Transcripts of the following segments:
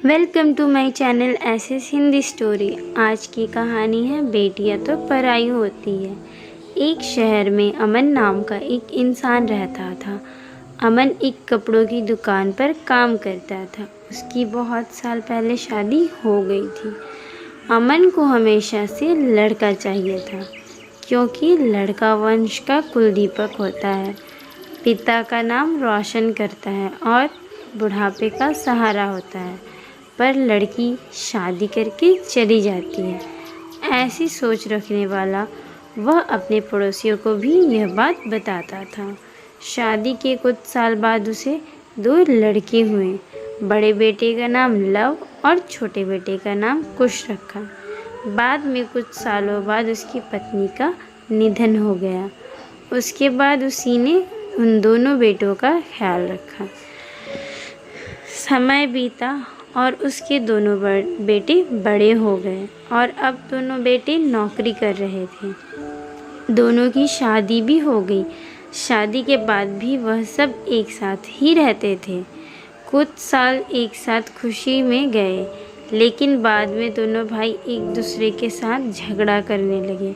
Welcome to my channel SS Hindi story. आज की कहानी है बेटियां तो पराई होती है। एक शहर में अमन नाम का एक इंसान रहता था। अमन एक कपड़ों की दुकान पर काम करता था। उसकी बहुत साल पहले शादी हो गई थी। अमन को हमेशा से लड़का चाहिए था, क्योंकि लड़का वंश का कुलदीपक होता है, पिता का नाम रोशन करता है और बुढ़ापे का सहारा होता है। पर लड़की शादी करके चली जाती है। ऐसी सोच रखने वाला वह अपने पड़ोसियों को भी यह बात बताता था। शादी के कुछ साल बाद उसे 2 लड़के हुए। बड़े बेटे का नाम लव और छोटे बेटे का नाम कुश रखा। बाद में कुछ सालों बाद उसकी पत्नी का निधन हो गया। उसके बाद उसी ने उन दोनों बेटों का ख्याल रखा। समय बीता और उसके दोनों बेटे बड़े हो गए और अब दोनों बेटे नौकरी कर रहे थे। दोनों की शादी भी हो गई। शादी के बाद भी वह सब एक साथ ही रहते थे। कुछ साल एक साथ खुशी में गए, लेकिन बाद में दोनों भाई एक दूसरे के साथ झगड़ा करने लगे।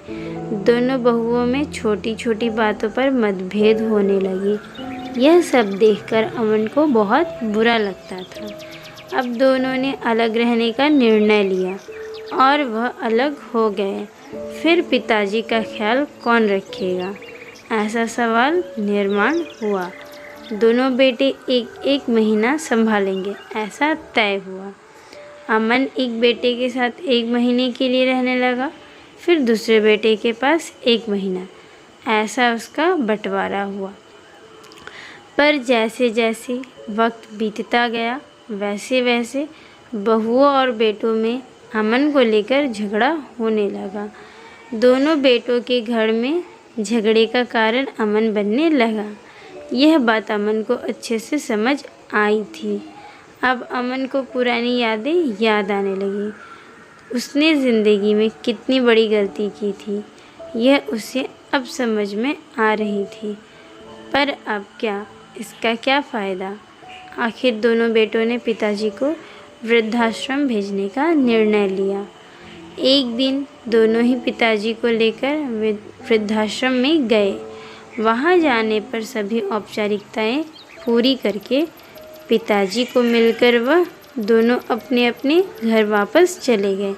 दोनों बहुओं में छोटी छोटी बातों पर मतभेद होने लगी। यह सब देखकर अमन को बहुत बुरा लगता था। अब दोनों ने अलग रहने का निर्णय लिया और वह अलग हो गए। फिर पिताजी का ख्याल कौन रखेगा, ऐसा सवाल निर्माण हुआ। दोनों बेटे एक एक महीना संभालेंगे, ऐसा तय हुआ। अमन एक बेटे के साथ 1 महीने के लिए रहने लगा, फिर दूसरे बेटे के पास 1 महीना। ऐसा उसका बंटवारा हुआ। पर जैसे जैसे वक्त बीतता गया, वैसे वैसे बहुओं और बेटों में अमन को लेकर झगड़ा होने लगा। दोनों बेटों के घर में झगड़े का कारण अमन बनने लगा। यह बात अमन को अच्छे से समझ आई थी। अब अमन को पुरानी यादें याद आने लगी। उसने ज़िंदगी में कितनी बड़ी गलती की थी, यह उसे अब समझ में आ रही थी। पर अब क्या, इसका क्या फ़ायदा? आखिर दोनों बेटों ने पिताजी को वृद्धाश्रम भेजने का निर्णय लिया। एक दिन दोनों ही पिताजी को लेकर वृद्धाश्रम में गए। वहां जाने पर सभी औपचारिकताएं पूरी करके पिताजी को मिलकर वह दोनों अपने अपने घर वापस चले गए।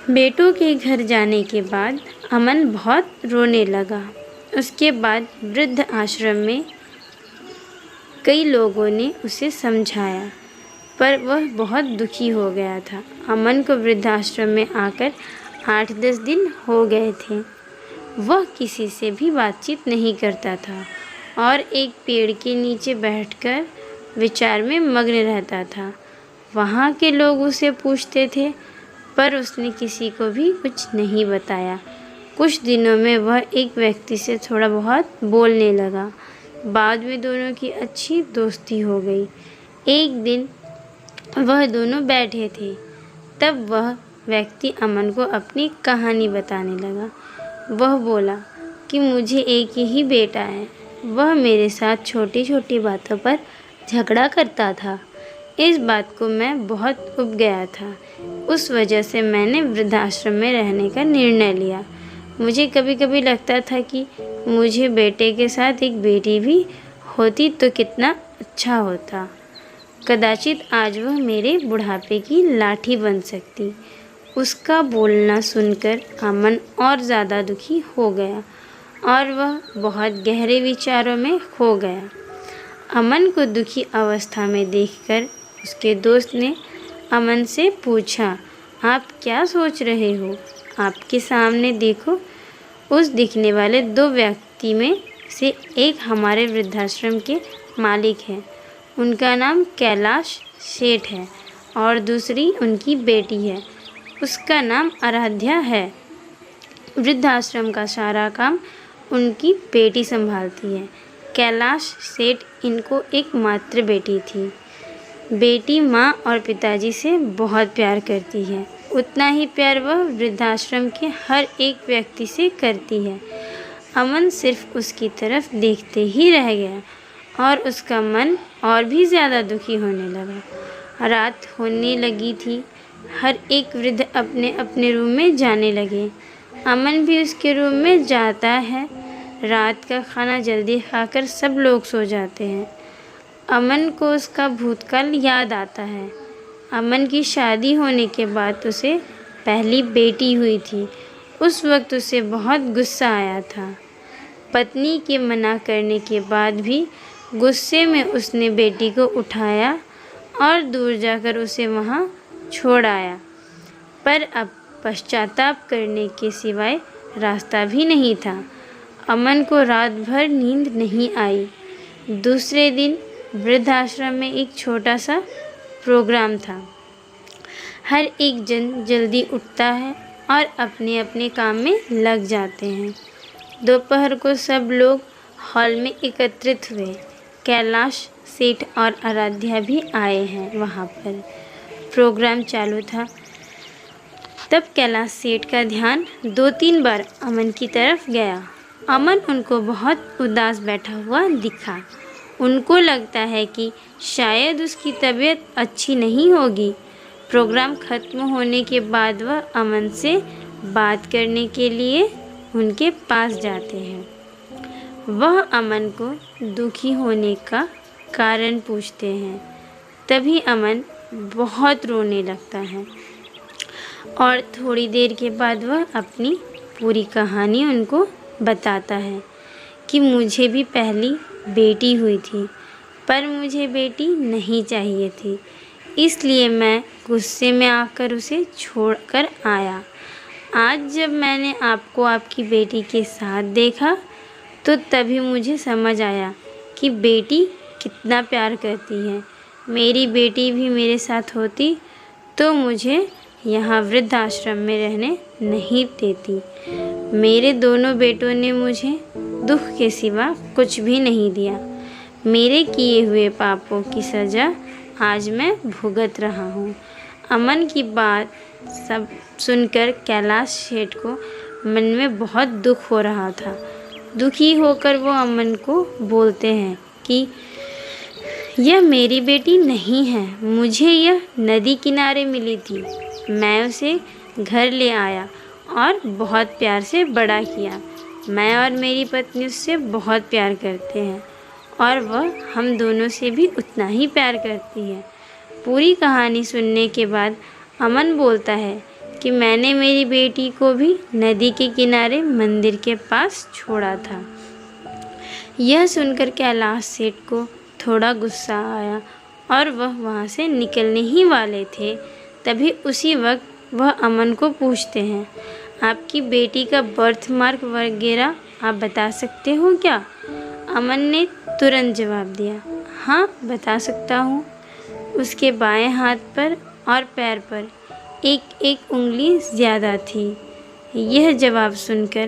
बेटों के घर जाने के बाद अमन बहुत रोने लगा। उसके बाद वृद्ध आश्रम में कई लोगों ने उसे समझाया, पर वह बहुत दुखी हो गया था। अमन को वृद्धाश्रम में आकर 8-10 दिन हो गए थे। वह किसी से भी बातचीत नहीं करता था और एक पेड़ के नीचे बैठकर विचार में मग्न रहता था। वहाँ के लोग उसे पूछते थे, पर उसने किसी को भी कुछ नहीं बताया। कुछ दिनों में वह एक व्यक्ति से थोड़ा बहुत बोलने लगा। बाद में दोनों की अच्छी दोस्ती हो गई। एक दिन वह दोनों बैठे थे, तब वह व्यक्ति अमन को अपनी कहानी बताने लगा। वह बोला कि मुझे एक ही बेटा है। वह मेरे साथ छोटी छोटी बातों पर झगड़ा करता था। इस बात को मैं बहुत ऊब गया था। उस वजह से मैंने वृद्धाश्रम में रहने का निर्णय लिया। मुझे कभी कभी लगता था कि मुझे बेटे के साथ एक बेटी भी होती तो कितना अच्छा होता। कदाचित आज वह मेरे बुढ़ापे की लाठी बन सकती। उसका बोलना सुनकर अमन और ज़्यादा दुखी हो गया और वह बहुत गहरे विचारों में खो गया। अमन को दुखी अवस्था में देखकर उसके दोस्त ने अमन से पूछा, आप क्या सोच रहे हो? आपके सामने देखो, उस दिखने वाले 2 व्यक्ति में से एक हमारे वृद्धाश्रम के मालिक हैं। उनका नाम कैलाश सेठ है और दूसरी उनकी बेटी है, उसका नाम आराध्या है। वृद्धाश्रम का सारा काम उनकी बेटी संभालती है। कैलाश सेठ इनको एक मात्र बेटी थी। बेटी माँ और पिताजी से बहुत प्यार करती है। उतना ही प्यार वह वृद्धाश्रम के हर एक व्यक्ति से करती है। अमन सिर्फ उसकी तरफ देखते ही रह गया और उसका मन और भी ज़्यादा दुखी होने लगा। रात होने लगी थी। हर एक वृद्ध अपने अपने रूम में जाने लगे। अमन भी उसके रूम में जाता है। रात का खाना जल्दी खाकर सब लोग सो जाते हैं। अमन को उसका भूतकाल याद आता है। अमन की शादी होने के बाद उसे पहली बेटी हुई थी। उस वक्त उसे बहुत गुस्सा आया था। पत्नी के मना करने के बाद भी गुस्से में उसने बेटी को उठाया और दूर जाकर उसे वहाँ छोड़ आया। पर अब पश्चाताप करने के सिवाय रास्ता भी नहीं था। अमन को रात भर नींद नहीं आई। दूसरे दिन वृद्धाश्रम में एक छोटा सा प्रोग्राम था। हर एक जन जल्दी उठता है और अपने अपने काम में लग जाते हैं। दोपहर को सब लोग हॉल में एकत्रित हुए। कैलाश सेठ और आराध्या भी आए हैं वहाँ पर। प्रोग्राम चालू था। तब कैलाश सेठ का ध्यान 2-3 बार अमन की तरफ गया। अमन उनको बहुत उदास बैठा हुआ दिखा। उनको लगता है कि शायद उसकी तबीयत अच्छी नहीं होगी। प्रोग्राम खत्म होने के बाद वह अमन से बात करने के लिए उनके पास जाते हैं। वह अमन को दुखी होने का कारण पूछते हैं। तभी अमन बहुत रोने लगता है और थोड़ी देर के बाद वह अपनी पूरी कहानी उनको बताता है कि मुझे भी पहली बेटी हुई थी, पर मुझे बेटी नहीं चाहिए थी, इसलिए मैं गुस्से में आकर उसे छोड़कर आया। आज जब मैंने आपको आपकी बेटी के साथ देखा तो तभी मुझे समझ आया कि बेटी कितना प्यार करती है। मेरी बेटी भी मेरे साथ होती तो मुझे यहाँ वृद्धाश्रम में रहने नहीं देती। मेरे दोनों बेटों ने मुझे दुख के सिवा कुछ भी नहीं दिया। मेरे किए हुए पापों की सज़ा आज मैं भुगत रहा हूँ। अमन की बात सब सुनकर कैलाश सेठ को मन में बहुत दुख हो रहा था। दुखी होकर वो अमन को बोलते हैं कि यह मेरी बेटी नहीं है, मुझे यह नदी किनारे मिली थी। मैं उसे घर ले आया और बहुत प्यार से बड़ा किया। मैं और मेरी पत्नी उससे बहुत प्यार करते हैं और वह हम दोनों से भी उतना ही प्यार करती है। पूरी कहानी सुनने के बाद अमन बोलता है कि मैंने मेरी बेटी को भी नदी के किनारे मंदिर के पास छोड़ा था। यह सुनकर कैलाश सेठ को थोड़ा गुस्सा आया और वह वहाँ से निकलने ही वाले थे। तभी उसी वक्त वह अमन को पूछते हैं, आपकी बेटी का बर्थ मार्क वगैरह आप बता सकते हो क्या? अमन ने तुरंत जवाब दिया, हाँ बता सकता हूँ। उसके बाएं हाथ पर और पैर पर एक एक उंगली ज़्यादा थी। यह जवाब सुनकर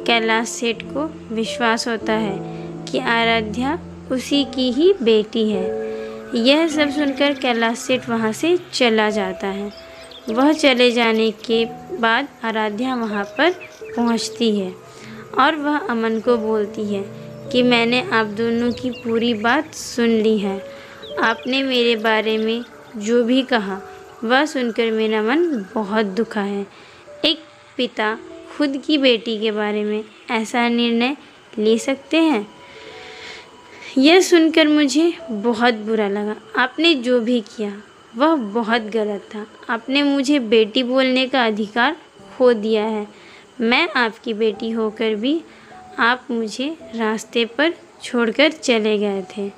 कैलाश सेठ को विश्वास होता है कि आराध्या उसी की ही बेटी है। यह सब सुनकर कैलाश सेठ वहाँ से चला जाता है। वह चले जाने के बाद आराध्या वहाँ पर पहुँचती है और वह अमन को बोलती है कि मैंने आप दोनों की पूरी बात सुन ली है। आपने मेरे बारे में जो भी कहा वह सुनकर मेरा मन बहुत दुखा है। एक पिता खुद की बेटी के बारे में ऐसा निर्णय ले सकते हैं? यह सुनकर मुझे बहुत बुरा लगा। आपने जो भी किया वह बहुत गलत था। आपने मुझे बेटी बोलने का अधिकार खो दिया है। मैं आपकी बेटी होकर भी आप मुझे रास्ते पर छोड़कर चले गए थे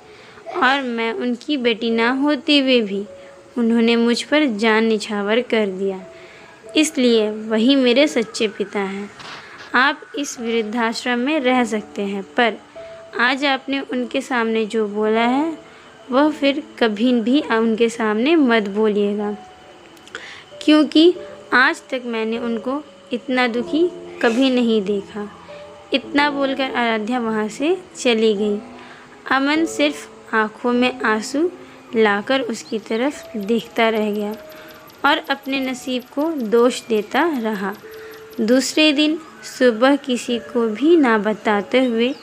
और मैं उनकी बेटी ना होते हुए भी उन्होंने मुझ पर जान निछावर कर दिया। इसलिए वही मेरे सच्चे पिता हैं। आप इस वृद्धाश्रम में रह सकते हैं, पर आज आपने उनके सामने जो बोला है वह फिर कभी भी उनके सामने मत बोलिएगा, क्योंकि आज तक मैंने उनको इतना दुखी कभी नहीं देखा। इतना बोलकर आराध्या वहाँ से चली गई। अमन सिर्फ आँखों में आंसू लाकर उसकी तरफ देखता रह गया और अपने नसीब को दोष देता रहा। दूसरे दिन सुबह किसी को भी ना बताते हुए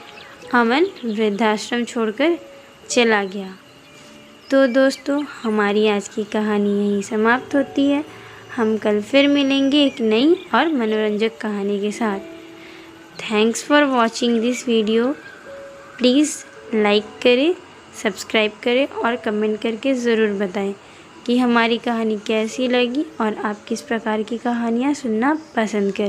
अमन वृद्धाश्रम छोड़कर चला गया। तो दोस्तों हमारी आज की कहानी यहीं समाप्त होती है। हम कल फिर मिलेंगे एक नई और मनोरंजक कहानी के साथ। Thanks for watching this video. Please like करें, सब्सक्राइब करें और कमेंट करके ज़रूर बताएं कि हमारी कहानी कैसी लगी और आप किस प्रकार की कहानियाँ सुनना पसंद करें।